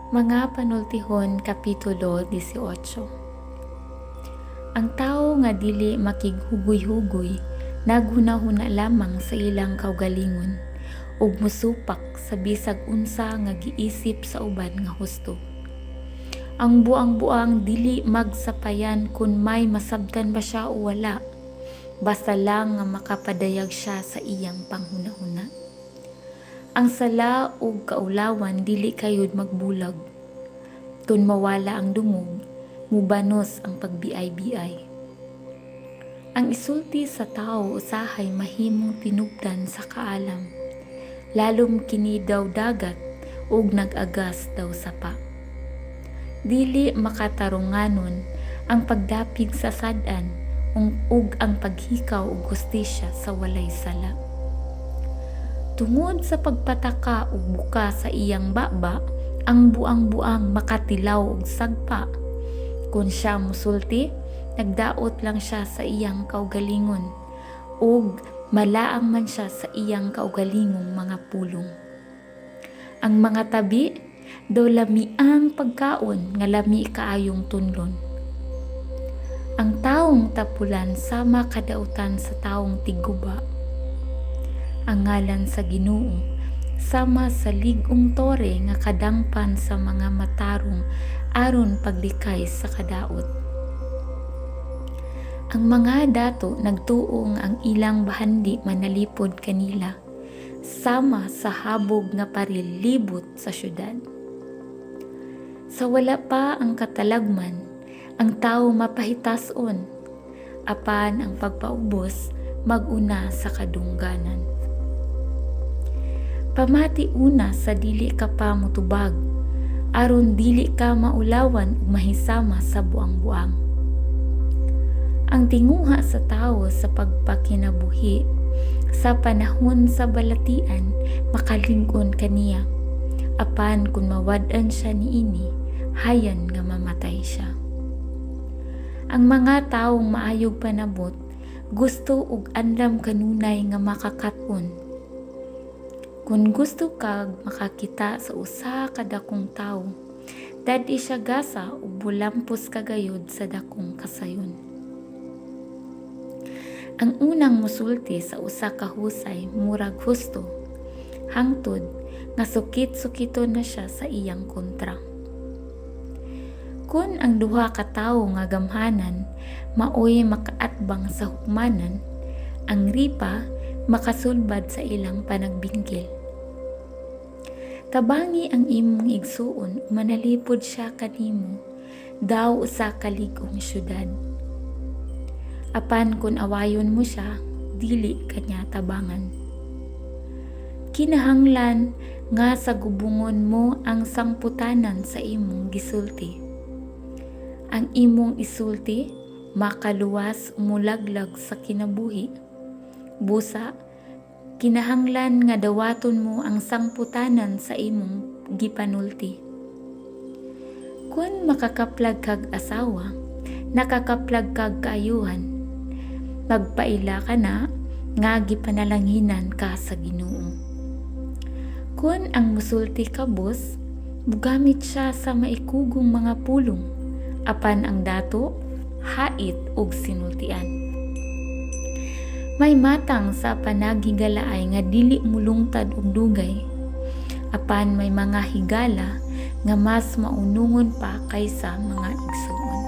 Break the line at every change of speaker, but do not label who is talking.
Mga Panultihon Kapitulo 18. Ang tao nga dili makighugoy-hugoy naghunahuna lamang sa ilang kaugalingon ug musupak sa bisag unsa nga giisip sa uban nga husto. Ang buang-buang dili magsapayan kun may masabtan ba siya o wala, basta lang nga makapadayag siya sa iyang panghunahuna. Ang sala ug kaulawan dili kayod magbulag. Tun mawala ang dungog, mubanos ang pagbiay-biay. Ang isulti sa tao usahay mahimong tinubdan sa kaalam, lalom kini daw dagat ug nag-agas daw sapa. Dili makatarunganon ang pagdapig sa sad-an ug ang paghikaw ug hustisya sa walay sala. Tungod sa pagpataka ug buka sa iyang baba, ang buang-buang makatilaw og sagpa. Kung siya musulti, nagdaot lang siya sa iyang kaugalingon, ug malaang man siya sa iyang kaugalingong mga pulong. Ang mga tabi, daw lamiang pagkaon nga lami kaayong tunlon. Ang taong tapulan sama kadautan sa taong tiguba. Ang ngalan sa Ginoo sama sa lig-ong tore nga kadangpan sa mga matarong aron paglikay sa kadaot. Ang mga dato nagtuo nga ang ilang bahandi manalipod kanila, sama sa habog nga paril libot sa syudad. Sa wala pa ang katalagman, ang tao mapahitason, apan ang pagpaubos maguna sa kadungganan. Pamati una sa dili ka pa mutubag, aron dili ka maulawan ug mahisama sa buang-buang. Ang tinguha sa tawo sa pagpakinabuhi sa panahon sa balatian makaling-on kaniya, apan kung mawad-an siya niini, hayan nga mamatay siya. Ang mga taong maayog panabot gusto ug andam kanunay nga makakaton. Kung gusto kag makakita sa usa ka dakong tawo, dadi siya gasa ug bulampos kagayod sa dakong kasayon. Ang unang musulti sa usa ka husay murag husto, hangtod nga sukit-sukiton na siya sa iyang kontra. Kung ang duha ka tawo nga gamhanan maoy makaatbang sa hukmanan, ang ripa makasulbad sa ilang panagbingkil. Tabangi ang imong igsuon, manalipod siya kanimo, daw usa ka lig-ong syudad. Apan kung awayon mo siya, dili kanya tabangan. Kinahanglan nga sa gubungon mo ang sangputanan sa imong gisulti. Ang imong isulti, makaluwas umulaglag sa kinabuhi. Busa, kinahanglan nga dawaton mo ang sangputanan sa imong gipanulti. Kung makakaplag kag asawa, nakakaplag kag kaayuhan, magpaila ka na nga gipanalanginan ka sa Ginoo. Kung ang musulti ka bus, mugamit siya sa maikugong mga pulong, apan ang dato, hait ug sinultian. May matang sa panaghigalaay nga dili mulungtad og dugay, apan may mga higala nga mas maunungon pa kaysa mga igsuon.